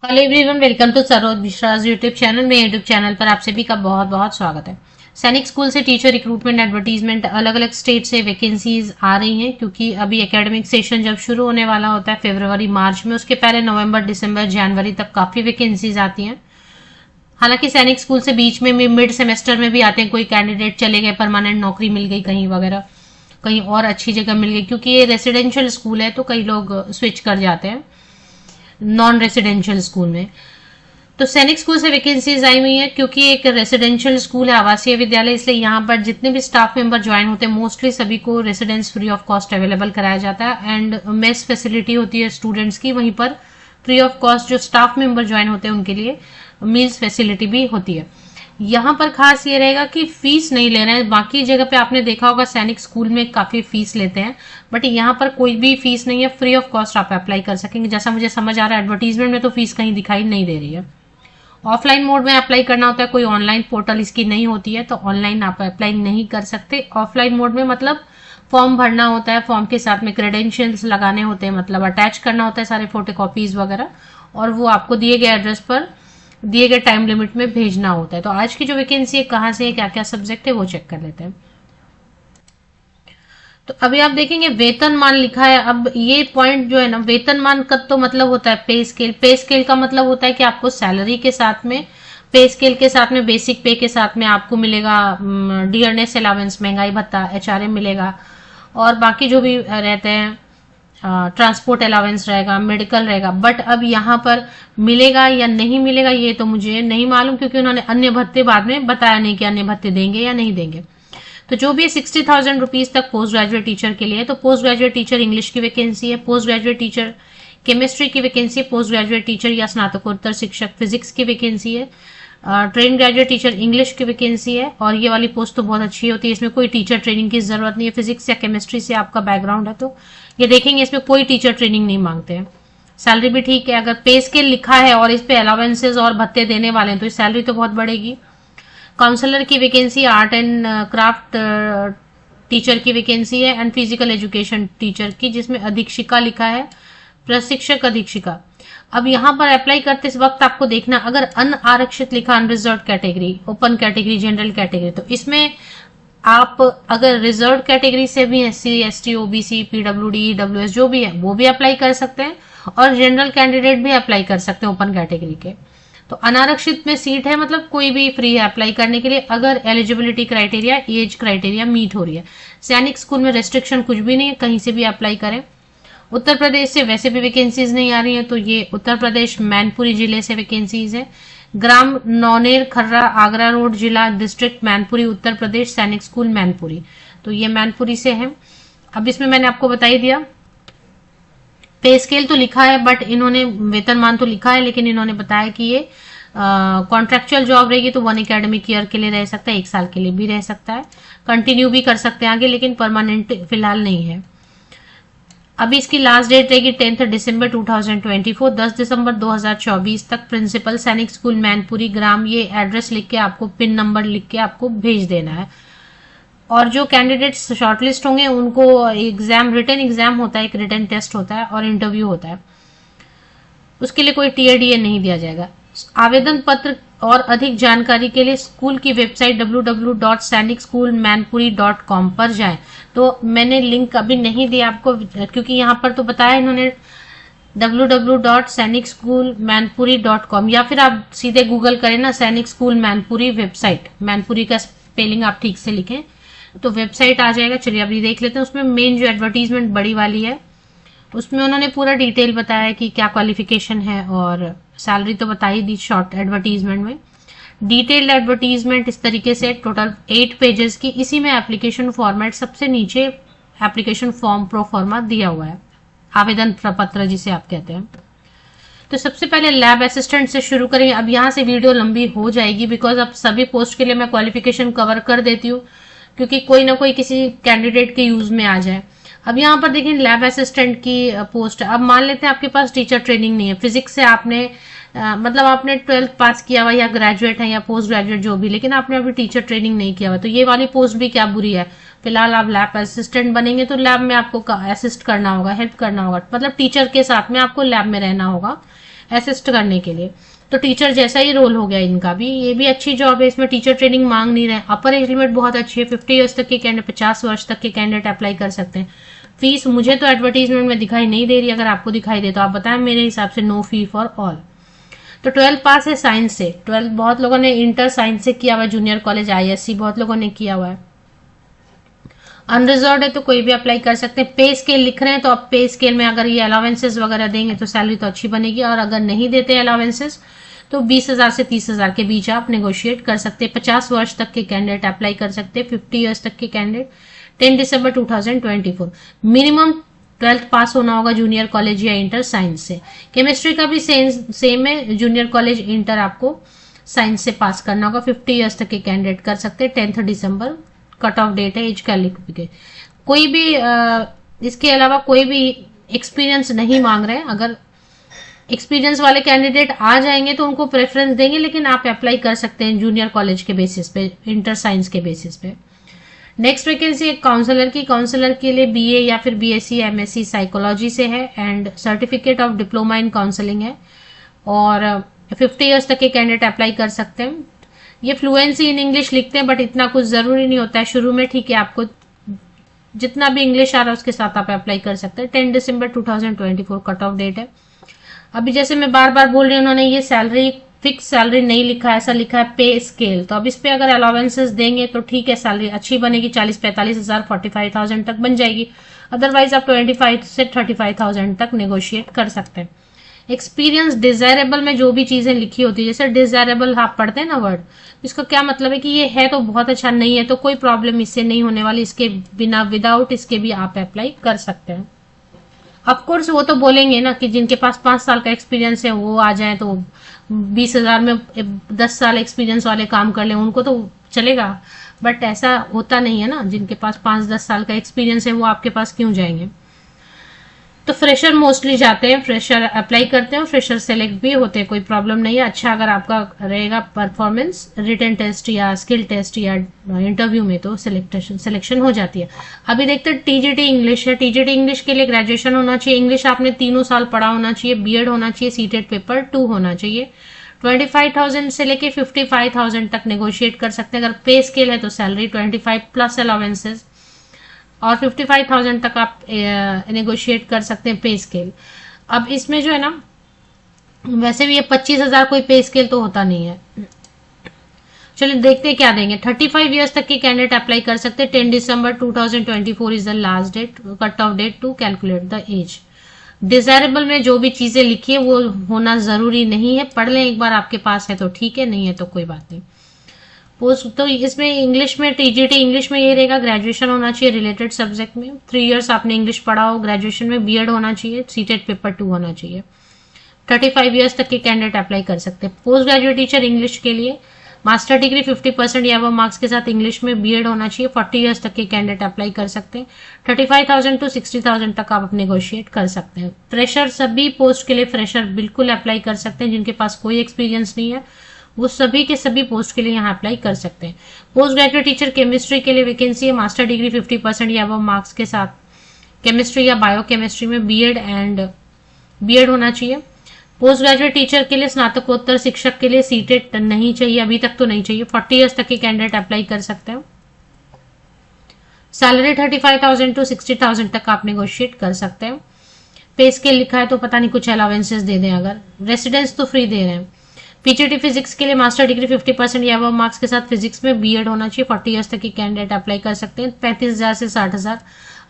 Hello everyone, welcome to Saroj Vishwas YouTube channel में। YouTube channel पर आप सभी का बहुत बहुत स्वागत है। सैनिक स्कूल से टीचर रिक्रूटमेंट एडवर्टीजमेंट अलग अलग स्टेट से वैकेंसीज आ रही हैं, क्योंकि अभी एकेडमिक सेशन जब शुरू होने वाला होता है फरवरी मार्च में, उसके पहले नवंबर दिसंबर जनवरी तक काफी वैकेंसीज आती हैं। हालांकि सैनिक स्कूल से बीच में मिड सेमेस्टर में भी आते हैं, कोई कैंडिडेट चले गए, परमानेंट नौकरी मिल गई कहीं वगैरह, कहीं और अच्छी जगह मिल गई, क्योंकि ये रेसिडेंशियल स्कूल है तो कई लोग स्विच कर जाते हैं नॉन रेसिडेंशियल स्कूल में। तो सैनिक स्कूल से वैकेंसीज आई हुई है, क्योंकि एक रेसिडेंशियल स्कूल है, आवासीय विद्यालय, इसलिए यहाँ पर जितने भी स्टाफ मेंबर ज्वाइन होते हैं मोस्टली सभी को residence free of cost available कराया जाता है। एंड मेस फैसिलिटी होती है स्टूडेंट्स की, वहीं पर फ्री ऑफ कॉस्ट जो स्टाफ मेंबर ज्वाइन होते हैं उनके लिए मील्स फैसिलिटी भी होती है। यहाँ पर खास ये रहेगा कि फीस नहीं ले रहे हैं। बाकी जगह पे आपने देखा होगा सैनिक स्कूल में काफी फीस लेते हैं, बट यहाँ पर कोई भी फीस नहीं है, फ्री ऑफ कॉस्ट आप अप्लाई कर सकेंगे। जैसा मुझे समझ आ रहा है एडवर्टीजमेंट में तो फीस कहीं दिखाई नहीं दे रही है। ऑफलाइन मोड में अप्लाई करना होता है, कोई ऑनलाइन पोर्टल इसकी नहीं होती है, तो ऑनलाइन आप अप्लाई नहीं कर सकते। ऑफलाइन मोड में मतलब फॉर्म भरना होता है, फॉर्म के साथ में क्रेडेंशियल्स लगाने होते हैं, मतलब अटैच करना होता है सारे फोटोकॉपीज वगैरह, और वो आपको दिए गए एड्रेस पर दिए गए टाइम लिमिट में भेजना होता है। तो आज की जो वैकेंसी है कहाँ से है, क्या क्या सब्जेक्ट है, वो चेक कर लेते हैं। तो अभी आप देखेंगे वेतनमान लिखा है। अब ये पॉइंट जो है ना, वेतनमान का तो मतलब होता है पे स्केल। पे स्केल का मतलब होता है कि आपको सैलरी के साथ में, पे स्केल के साथ में, बेसिक पे के साथ में आपको मिलेगा डियरनेस अलावेंस, महंगाई भत्ता, एचआरएम मिलेगा, और बाकी जो भी रहते हैं ट्रांसपोर्ट अलावेंस रहेगा, मेडिकल रहेगा। बट अब यहाँ पर मिलेगा या नहीं मिलेगा ये तो मुझे नहीं मालूम, क्योंकि उन्होंने अन्य भत्ते बाद में बताया नहीं कि अन्य भत्ते देंगे या नहीं देंगे। तो जो भी 60,000 रुपीज तक पोस्ट ग्रेजुएट टीचर के लिए, तो पोस्ट ग्रेजुएट टीचर इंग्लिश की वैकेंसी है, पोस्ट ग्रेजुएट टीचर केमिस्ट्री की वैकेंसी है, पोस्ट ग्रेजुएट टीचर या स्नातकोत्तर शिक्षक फिजिक्स की वैकेंसी है, ट्रेन ग्रेजुएट टीचर इंग्लिश की वैकेंसी है। और ये वाली पोस्ट तो बहुत अच्छी होती है, इसमें कोई टीचर ट्रेनिंग की जरूरत नहीं है। फिजिक्स या केमिस्ट्री से आपका बैकग्राउंड है तो ये देखेंगे इसमें कोई टीचर ट्रेनिंग नहीं मांगते हैं। सैलरी भी ठीक है, अगर पे स्केल लिखा है और इस पे अलावेंसेज और भत्ते देने वाले हैं तो सैलरी तो बहुत बढ़ेगी। काउंसलर की vacancy, art and craft teacher की वैकेंसी है, एंड फिजिकल एजुकेशन टीचर की, जिसमें अधीक्षिका लिखा है, प्रशिक्षक अधीक्षिका। अब यहाँ पर अप्लाई करते इस वक्त आपको देखना, अगर अनारक्षित लिखा, unreserved category, open category, general category, तो इसमें आप अगर रिजर्व कैटेगरी से भी SC ST OBC PWD EWS जो भी है वो भी अप्लाई कर सकते हैं, और जनरल कैंडिडेट भी अप्लाई कर सकते हैं ओपन कैटेगरी के। तो अनारक्षित में सीट है, मतलब कोई भी फ्री है अप्लाई करने के लिए, अगर eligibility criteria, age criteria meet हो रही है। सैनिक स्कूल में रेस्ट्रिक्शन कुछ भी नहीं है, कहीं से भी अप्लाई करें। उत्तर प्रदेश से वैसे भी वैकेंसीज नहीं आ रही है, तो ये उत्तर प्रदेश मैनपुरी जिले से वैकेंसीज है। ग्राम नौनेर खर्रा आगरा रोड जिला डिस्ट्रिक्ट मैनपुरी उत्तर प्रदेश, सैनिक स्कूल मैनपुरी, तो ये मैनपुरी से है। अब इसमें मैंने आपको बता ही दिया, पे स्केल तो लिखा है, बट इन्होंने वेतनमान तो लिखा है, लेकिन इन्होंने बताया कि ये कॉन्ट्रेक्चुअल जॉब रहेगी, तो 1 एकेडमिक ईयर के लिए रह सकता है, 1 साल के लिए भी रह सकता है, कंटिन्यू भी कर सकते हैं आगे, लेकिन परमानेंट फिलहाल नहीं है। अभी इसकी लास्ट डेट रहेगी 10 दिसंबर 2024, 10 दिसंबर 2024 तक। प्रिंसिपल सैनिक स्कूल मैनपुरी ग्राम, ये एड्रेस लिख के आपको, पिन नंबर लिख के आपको भेज देना है। और जो कैंडिडेट्स शॉर्टलिस्ट होंगे उनको एग्जाम, रिटन एग्जाम होता है, एक रिटन टेस्ट होता है और इंटरव्यू होता है, उसके लिए कोई TADA नहीं दिया जाएगा। आवेदन पत्र और अधिक जानकारी के लिए स्कूल की वेबसाइट www.sainikschoolmanpuri.com पर जाएं। तो मैंने लिंक अभी नहीं दिया आपको, क्योंकि यहाँ पर तो बताया इन्होंने www.sainikschoolmanpuri.com, या फिर आप सीधे गूगल करें ना, सैनिक स्कूल मैनपुरी वेबसाइट, मैनपुरी का स्पेलिंग आप ठीक से लिखें तो वेबसाइट आ जाएगा। चलिए अभी देख लेते हैं। उसमें मेन जो एडवर्टीजमेंट बड़ी वाली है, उसमें उन्होंने पूरा डिटेल बताया कि क्या क्वालिफिकेशन है, और सैलरी तो बता ही दी शॉर्ट एडवर्टीजमेंट में। डिटेल्ड एडवर्टीजमेंट इस तरीके से, टोटल 8 पेजेस की, इसी में एप्लीकेशन फॉर्मेट सबसे नीचे एप्लीकेशन फॉर्म प्रो फॉर्मा दिया हुआ है, आवेदन पत्र जिसे आप कहते हैं। तो सबसे पहले लैब असिस्टेंट से शुरू करेंगे। अब यहाँ से वीडियो लंबी हो जाएगी, बिकॉज अब सभी पोस्ट के लिए मैं क्वालिफिकेशन कवर कर देती हूँ, क्योंकि कोई ना कोई किसी कैंडिडेट के यूज में आ जाए। अब यहाँ पर देखिए लैब असिस्टेंट की पोस्ट है। अब मान लेते हैं आपके पास टीचर ट्रेनिंग नहीं है, फिजिक्स से आपने मतलब आपने 12th पास किया हुआ, या ग्रेजुएट है या पोस्ट ग्रेजुएट जो भी, लेकिन आपने अभी टीचर ट्रेनिंग नहीं किया हुआ, तो ये वाली पोस्ट भी क्या बुरी है। फिलहाल आप लैब असिस्टेंट बनेंगे तो लैब में आपको असिस्ट करना होगा, हेल्प करना होगा, मतलब टीचर के साथ में आपको लैब में रहना होगा, असिस्ट करने के लिए। तो टीचर जैसा ही रोल हो गया इनका भी। ये भी अच्छी जॉब है, इसमें टीचर ट्रेनिंग मांग नहीं रहे। अपर एज लिमिट बहुत अच्छी है, 50 ईयर्स तक के कैंडिडेट, 50 वर्ष तक के कैंडिडेट अप्लाई कर सकते हैं। फीस मुझे तो एडवर्टीजमेंट में दिखाई नहीं दे रही, अगर आपको दिखाई दे तो आप बताएं। मेरे हिसाब से नो फी फॉर ऑल। तो 12 पास है साइंस से। 12 बहुत लोगों ने इंटर साइंस से किया हुआ है, जूनियर कॉलेज ISC बहुत लोगों ने किया हुआ है। अनरिजर्व्ड है तो कोई भी अप्लाई कर सकते हैं। पे स्केल लिख रहे हैं तो अब पे स्केल में अगर ये अलावेंसेज वगैरह देंगे तो सैलरी तो अच्छी बनेगी, और अगर नहीं देते अलावेंसेज तो 20,000 से 30,000 के बीच आप नेगोशिएट कर सकते हैं। 50 वर्ष तक के कैंडिडेट अप्लाई कर सकते हैं, 50 ईयर्स तक के कैंडिडेट। 10 दिसंबर 2024। मिनिमम 12th पास होना होगा जूनियर कॉलेज या इंटर साइंस से। केमिस्ट्री का भी सेम है, जूनियर कॉलेज इंटर आपको साइंस से पास करना होगा। 50 ईयर्स तक के कैंडिडेट कर सकते हैं। 10 दिसंबर कट ऑफ डेट है एज क्वालिफिकेशन। कोई भी इसके अलावा कोई भी एक्सपीरियंस नहीं मांग रहे हैं। अगर एक्सपीरियंस वाले कैंडिडेट आ जाएंगे तो उनको प्रेफरेंस देंगे, लेकिन आप अप्लाई कर सकते हैं जूनियर कॉलेज के बेसिस पे, इंटर साइंस के बेसिस पे। नेक्स्ट वैकेंसी एक काउंसलर की। काउंसलर के लिए BA या फिर BSc MSc साइकोलॉजी से है and certificate of diploma in counselling है, और 50 ईयर्स तक के कैंडिडेट अप्लाई कर सकते हैं। ये फ्लुएंसी इन इंग्लिश लिखते हैं, बट इतना कुछ जरूरी नहीं होता है शुरू में, ठीक है। आपको जितना भी इंग्लिश आ रहा है उसके साथ आप अप्लाई कर सकते हैं। 10 दिसंबर 2024 कट ऑफ डेट है। अभी जैसे मैं बार बार बोल रही हूँ, उन्होंने ये सैलरी फिक्स सैलरी नहीं लिखा है, ऐसा लिखा है पे स्केल। तो अब इस पे अगर अलावेंसेस देंगे तो ठीक है, सैलरी अच्छी बनेगी, 40-45 हजार 45,000 तक बन जाएगी। अदरवाइज आप 25 से 35,000 तक नेगोशिएट कर सकते हैं। एक्सपीरियंस डिजायरेबल में जो भी चीजें लिखी होती है, जैसे डिजायरेबल आप पढ़ते हैं ना वर्ड, इसका क्या मतलब है कि ये है तो बहुत अच्छा, नहीं है तो कोई प्रॉब्लम इससे नहीं होने वाली। इसके बिना विदाउट इसके भी आप अप्लाई कर सकते हैं। ऑफकोर्स वो तो बोलेंगे ना कि जिनके पास 5 साल का एक्सपीरियंस है वो आ जाए, तो 20,000 में 10 साल एक्सपीरियंस वाले काम कर ले उनको तो चलेगा, बट ऐसा होता नहीं है ना। जिनके पास 5-10 साल का एक्सपीरियंस है वो आपके पास क्यों जाएंगे। तो फ्रेशर मोस्टली जाते हैं, फ्रेशर अप्लाई करते हैं और फ्रेशर सेलेक्ट भी होते हैं, कोई प्रॉब्लम नहीं है। अच्छा अगर आपका रहेगा परफॉर्मेंस रिटन टेस्ट या स्किल टेस्ट या इंटरव्यू में तो सिलेक्शन हो जाती है। अभी देखते हैं TGT इंग्लिश है। TGT इंग्लिश के लिए ग्रेजुएशन होना चाहिए, इंग्लिश आपने 3 साल पढ़ा होना चाहिए, BEd होना चाहिए, सीटेट पेपर 2 होना चाहिए। 25,000 से लेके 55,000 तक नेगोशिएट कर सकते हैं। अगर पे स्केल है तो सैलरी 25 प्लस अलावेंसेज, और 55,000 तक आप नेगोशिएट कर सकते हैं पे स्केल। अब इसमें जो है ना, वैसे भी ये 25,000 कोई पे स्केल तो होता नहीं है। चलिए देखते हैं क्या देंगे। 35 ईयर्स तक के कैंडिडेट अप्लाई कर सकते हैं। 10 December 2024 is the last date, cut off date to calculate the age. Desirable में जो भी चीजें लिखी है वो होना जरूरी नहीं है, पढ़ लें एक बार, आपके पास है तो ठीक है, नहीं है तो कोई बात नहीं। पोस्ट तो इसमें इंग्लिश में TGT इंग्लिश में ये रहेगा, ग्रेजुएशन होना चाहिए रिलेटेड सब्जेक्ट में, 3 इयर्स आपने इंग्लिश पढ़ा हो, ग्रेजुएशन में BEd होना चाहिए, सीटेट पेपर 2 होना चाहिए। 35 इयर्स तक के कैंडिडेट अप्लाई कर सकते हैं। पोस्ट ग्रेजुएट टीचर इंग्लिश के लिए मास्टर डिग्री 50% या वो मार्क्स के साथ इंग्लिश में BEd होना चाहिए। 40 इयर्स तक के कैंडिडेट अप्लाई कर सकते हैं। 35,000 टू 60,000 तक आप नेगोशिएट कर सकते हैं। फ्रेशर सभी पोस्ट के लिए फ्रेशर बिल्कुल अप्लाई कर सकते हैं, जिनके पास कोई एक्सपीरियंस नहीं है वो सभी के सभी पोस्ट के लिए यहाँ अप्लाई कर सकते हैं। पोस्ट ग्रेजुएट टीचर केमिस्ट्री के लिए वैकेंसी है, मास्टर डिग्री 50% या वो मार्क्स के साथ केमिस्ट्री या बायोकेमिस्ट्री में BEd होना चाहिए। पोस्ट ग्रेजुएट टीचर के लिए स्नातकोत्तर शिक्षक के लिए सीटेट नहीं चाहिए, अभी तक तो नहीं चाहिए। 40 इयर्स तक के कैंडिडेट अप्लाई कर सकते हैं। सैलरी 35,000 टू 60,000 तक आप नेगोशिएट कर सकते हैं। पे स्केल लिखा है तो पता नहीं कुछ अलावेंसेस दे दें, अगर रेसिडेंस तो फ्री दे रहे हैं। PGT फिजिक्स के लिए मास्टर डिग्री 50% या वो मार्क्स के साथ फिजिक्स में BEd होना चाहिए। 40 इयर्स तक के कैंडिडेट अप्लाई कर सकते हैं। 35,000 से 60,000।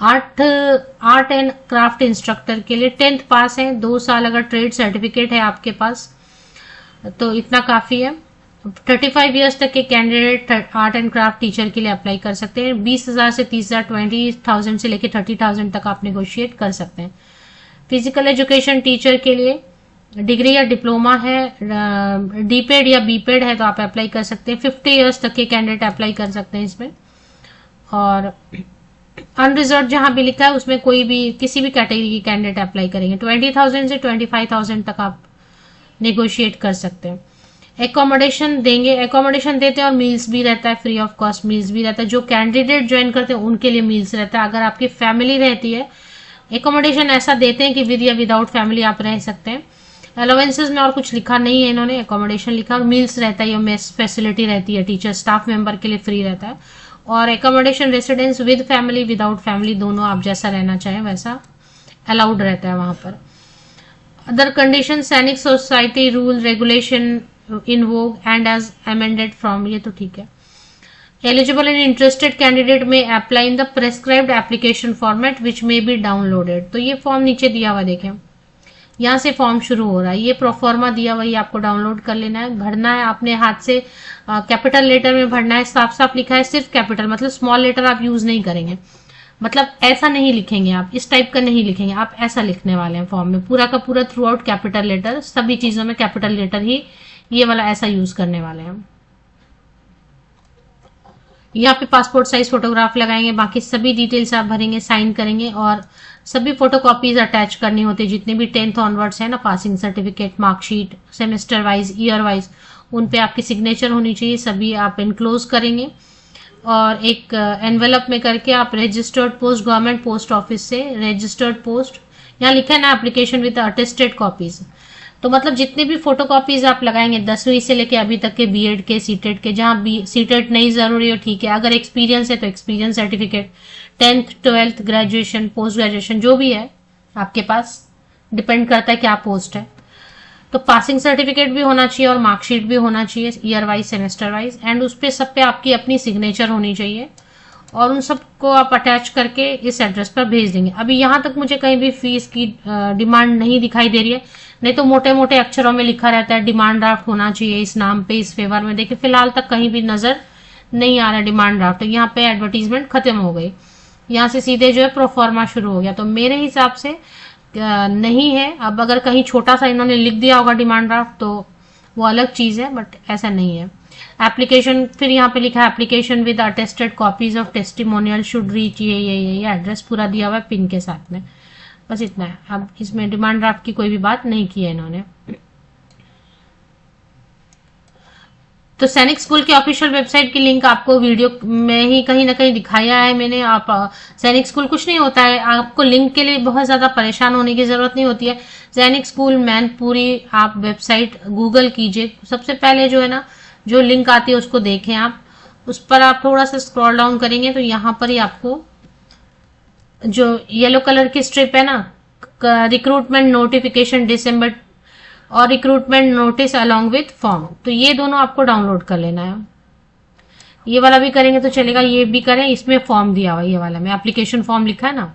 आर्ट एंड क्राफ्ट इंस्ट्रक्टर के लिए 10th पास है, 2 साल अगर ट्रेड सर्टिफिकेट है आपके पास तो इतना काफी है। 35 इयर्स तक के candidate art and craft teacher के लिए अप्लाई कर सकते हैं। 20,000 से 30,000, 20,000 से लेकर 30,000 तक आप नेगोशिएट कर सकते हैं। फिजिकल एजुकेशन टीचर के लिए डिग्री या डिप्लोमा है, DPEd या BPEd है तो आप अप्लाई कर सकते हैं। 50 इयर्स तक के कैंडिडेट अप्लाई कर सकते हैं इसमें। और अनरिजर्व जहां भी लिखा है उसमें कोई भी किसी भी कैटेगरी के कैंडिडेट अप्लाई करेंगे। 20,000 से 25,000 तक आप नेगोशिएट कर सकते हैं। एकोमोडेशन देंगे, एकोमोडेशन देते हैं और मील्स भी रहता है, फ्री ऑफ कॉस्ट मील्स भी रहता है। जो कैंडिडेट ज्वाइन करते हैं उनके लिए मील्स रहता है। अगर आपकी फैमिली रहती है, एकोमोडेशन ऐसा देते हैं कि विद या विदाउट फैमिली आप रह सकते हैं। अलाउंसेस में और कुछ लिखा नहीं है इन्होंने, एकोमोडेशन लिखा, मील्स रहता है, मेस फैसिलिटी रहती है, टीचर स्टाफ मेंबर के लिए फ्री रहता है, और accommodation residence with family without family दोनों आप जैसा रहना चाहें वैसा अलाउड रहता है वहां पर। Other condition Sainik society rule regulation in vogue and as amended from, ये तो ठीक है। Eligible and interested candidate may apply in the prescribed application format which may be downloaded. तो ये फॉर्म नीचे दिया हुआ देखें, यहाँ से फॉर्म शुरू हो रहा है, ये प्रोफॉर्मा दिया हुआ, ये आपको डाउनलोड कर लेना है, भरना है आपने हाथ से, कैपिटल लेटर में भरना है, साफ साफ लिखा है सिर्फ कैपिटल, मतलब स्मॉल लेटर आप यूज नहीं करेंगे, मतलब ऐसा नहीं लिखेंगे आप, इस टाइप का नहीं लिखेंगे आप, ऐसा लिखने वाले हैं फॉर्म में, पूरा का पूरा थ्रू आउट कैपिटल लेटर, सभी चीजों में कैपिटल लेटर ही, ये वाला ऐसा यूज करने वाले हैं। यहाँ पे पासपोर्ट साइज फोटोग्राफ लगाएंगे, बाकी सभी डिटेल्स आप भरेंगे, साइन करेंगे, और सभी फोटोकॉपीज अटैच करनी होती है, जितने भी 10th ऑनवर्ड्स है ना, passing certificate, marksheet, semester wise, year wise, उन पे आपकी सिग्नेचर होनी चाहिए, सभी आप इनक्लोज करेंगे, और एक एनवेलप में करके आप registered post, government post office से रजिस्टर्ड पोस्ट, यहाँ लिखा है ना एप्लीकेशन विद अटेस्टेड कॉपीज, तो मतलब जितने भी फोटोकॉपीज आप लगाएंगे 10वीं से लेके अभी तक के बीएड के, सीटेट के, जहां सीटेट नहीं जरूरी हो ठीक है, अगर एक्सपीरियंस है तो experience certificate, 10th 12th graduation, post graduation जो भी है आपके पास, डिपेंड करता है क्या पोस्ट है, तो पासिंग सर्टिफिकेट भी होना चाहिए और मार्कशीट भी होना चाहिए, year wise, semester wise, and उस पे सब पे आपकी अपनी सिग्नेचर होनी चाहिए, और उन सबको आप अटैच करके इस एड्रेस पर भेज देंगे। अभी यहाँ तक मुझे कहीं भी फीस की डिमांड नहीं दिखाई दे रही है, नहीं तो मोटे मोटे अक्षरों में लिखा रहता है डिमांड ड्राफ्ट होना चाहिए इस नाम पे, इस फेवर में, देखिए फिलहाल तक कहीं भी नजर नहीं आ रहा डिमांड ड्राफ्ट, यहाँ पे एडवर्टीजमेंट खत्म हो गई, यहाँ से सीधे जो है प्रोफॉर्मा शुरू हो गया, तो मेरे हिसाब से नहीं है। अब अगर कहीं छोटा सा इन्होंने लिख दिया होगा डिमांड ड्राफ्ट तो वो अलग चीज है, बट ऐसा नहीं है। एप्लीकेशन, फिर यहाँ पे लिखा है application with attested copies of testimonial should reach, ये एड्रेस पूरा दिया हुआ है पिन के साथ में, बस इतना है। अब इसमें डिमांड ड्राफ्ट की कोई भी बात नहीं की है इन्होंने। तो सैनिक स्कूल की ऑफिशियल वेबसाइट की लिंक आपको वीडियो में ही कहीं ना कहीं दिखाया है मैंने। आप सैनिक स्कूल कुछ नहीं होता है, आपको लिंक के लिए बहुत ज्यादा परेशान होने की जरूरत नहीं होती है। सैनिक स्कूल मैनपुरी आप वेबसाइट गूगल कीजिए, सबसे पहले जो है ना जो लिंक आती है उसको देखें आप, उस पर आप थोड़ा सा स्क्रॉल डाउन करेंगे तो यहाँ पर ही आपको जो येलो कलर की स्ट्रिप है ना, रिक्रूटमेंट नोटिफिकेशन दिसंबर और recruitment notice along with form, तो ये दोनों आपको डाउनलोड कर लेना है। ये वाला भी करेंगे तो चलेगा, ये भी करें, इसमें फॉर्म दिया हुआ ये वाला में एप्लीकेशन फॉर्म लिखा है ना,